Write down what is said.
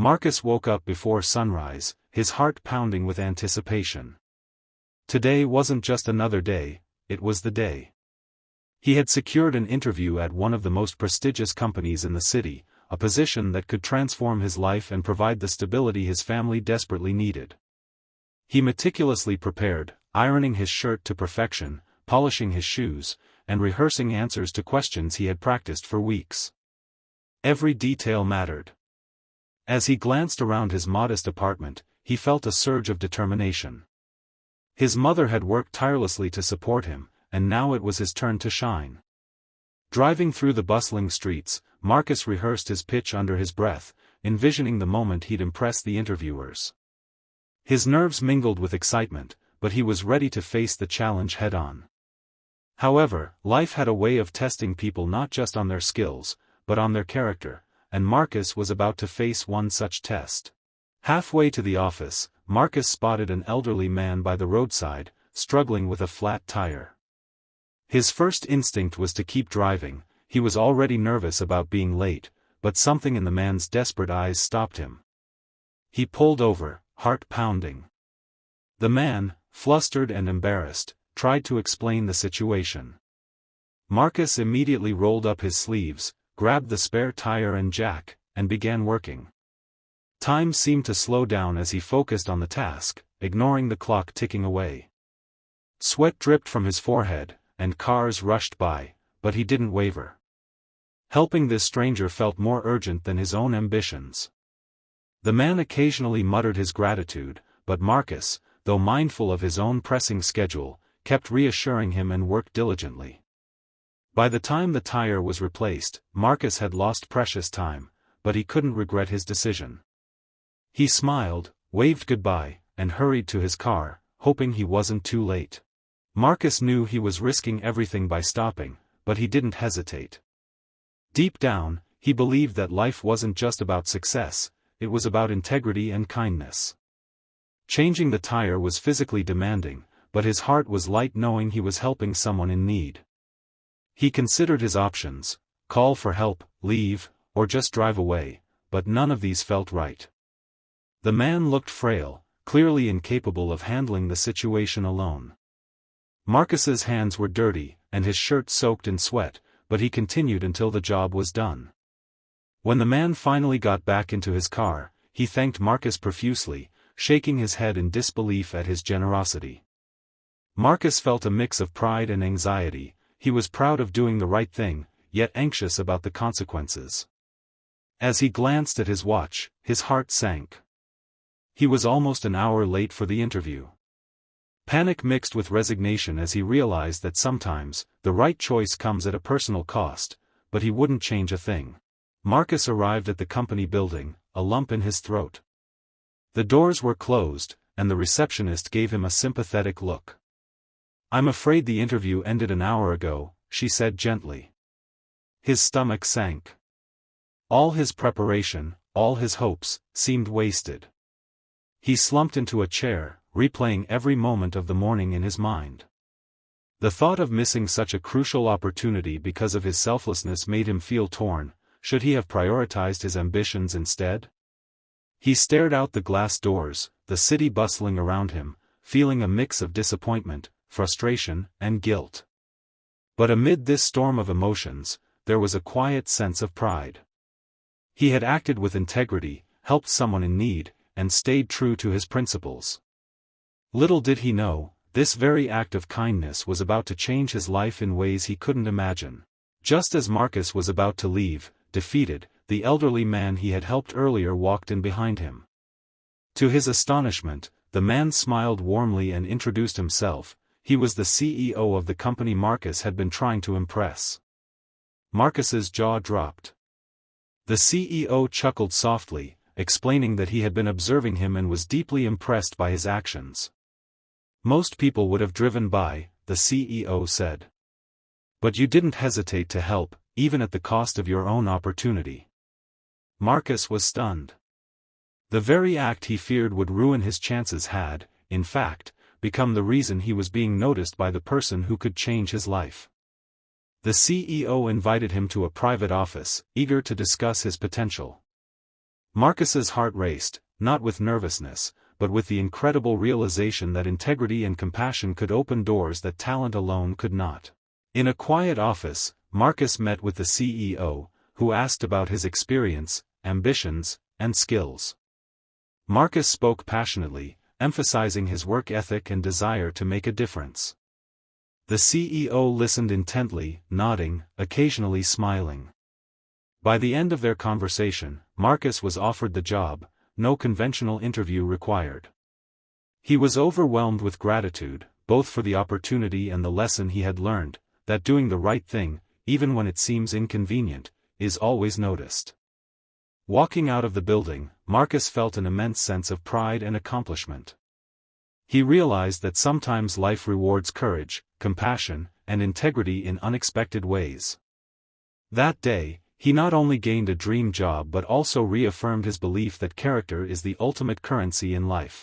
Marcus woke up before sunrise, his heart pounding with anticipation. Today wasn't just another day, it was the day. He had secured an interview at one of the most prestigious companies in the city, a position that could transform his life and provide the stability his family desperately needed. He meticulously prepared, ironing his shirt to perfection, polishing his shoes, and rehearsing answers to questions he had practiced for weeks. Every detail mattered. As he glanced around his modest apartment, he felt a surge of determination. His mother had worked tirelessly to support him, and now it was his turn to shine. Driving through the bustling streets, Marcus rehearsed his pitch under his breath, envisioning the moment he'd impress the interviewers. His nerves mingled with excitement, but he was ready to face the challenge head-on. However, life had a way of testing people not just on their skills, but on their character, and Marcus was about to face one such test. Halfway to the office, Marcus spotted an elderly man by the roadside, struggling with a flat tire. His first instinct was to keep driving. He was already nervous about being late, but something in the man's desperate eyes stopped him. He pulled over, heart pounding. The man, flustered and embarrassed, tried to explain the situation. Marcus immediately rolled up his sleeves, grabbed the spare tire and jack, and began working. Time seemed to slow down as he focused on the task, ignoring the clock ticking away. Sweat dripped from his forehead, and cars rushed by, but he didn't waver. Helping this stranger felt more urgent than his own ambitions. The man occasionally muttered his gratitude, but Marcus, though mindful of his own pressing schedule, kept reassuring him and worked diligently. By the time the tire was replaced, Marcus had lost precious time, but he couldn't regret his decision. He smiled, waved goodbye, and hurried to his car, hoping he wasn't too late. Marcus knew he was risking everything by stopping, but he didn't hesitate. Deep down, he believed that life wasn't just about success, it was about integrity and kindness. Changing the tire was physically demanding, but his heart was light knowing he was helping someone in need. He considered his options: call for help, leave, or just drive away, but none of these felt right. The man looked frail, clearly incapable of handling the situation alone. Marcus's hands were dirty, and his shirt soaked in sweat, but he continued until the job was done. When the man finally got back into his car, he thanked Marcus profusely, shaking his head in disbelief at his generosity. Marcus felt a mix of pride and anxiety. He was proud of doing the right thing, yet anxious about the consequences. As he glanced at his watch, his heart sank. He was almost an hour late for the interview. Panic mixed with resignation as he realized that sometimes, the right choice comes at a personal cost, but he wouldn't change a thing. Marcus arrived at the company building, a lump in his throat. The doors were closed, and the receptionist gave him a sympathetic look. "I'm afraid the interview ended an hour ago," she said gently. His stomach sank. All his preparation, all his hopes, seemed wasted. He slumped into a chair, replaying every moment of the morning in his mind. The thought of missing such a crucial opportunity because of his selflessness made him feel torn. Should he have prioritized his ambitions instead? He stared out the glass doors, the city bustling around him, feeling a mix of disappointment, frustration, and guilt. But amid this storm of emotions, there was a quiet sense of pride. He had acted with integrity, helped someone in need, and stayed true to his principles. Little did he know, this very act of kindness was about to change his life in ways he couldn't imagine. Just as Marcus was about to leave, defeated, the elderly man he had helped earlier walked in behind him. To his astonishment, the man smiled warmly and introduced himself. He was the CEO of the company Marcus had been trying to impress. Marcus's jaw dropped. The CEO chuckled softly, explaining that he had been observing him and was deeply impressed by his actions. "Most people would have driven by," the CEO said. "But you didn't hesitate to help, even at the cost of your own opportunity." Marcus was stunned. The very act he feared would ruin his chances had, in fact, become the reason he was being noticed by the person who could change his life. The CEO invited him to a private office, eager to discuss his potential. Marcus's heart raced, not with nervousness, but with the incredible realization that integrity and compassion could open doors that talent alone could not. In a quiet office, Marcus met with the CEO, who asked about his experience, ambitions, and skills. Marcus spoke passionately, emphasizing his work ethic and desire to make a difference. The CEO listened intently, nodding, occasionally smiling. By the end of their conversation, Marcus was offered the job, no conventional interview required. He was overwhelmed with gratitude, both for the opportunity and the lesson he had learned, that doing the right thing, even when it seems inconvenient, is always noticed. Walking out of the building, Marcus felt an immense sense of pride and accomplishment. He realized that sometimes life rewards courage, compassion, and integrity in unexpected ways. That day, he not only gained a dream job but also reaffirmed his belief that character is the ultimate currency in life.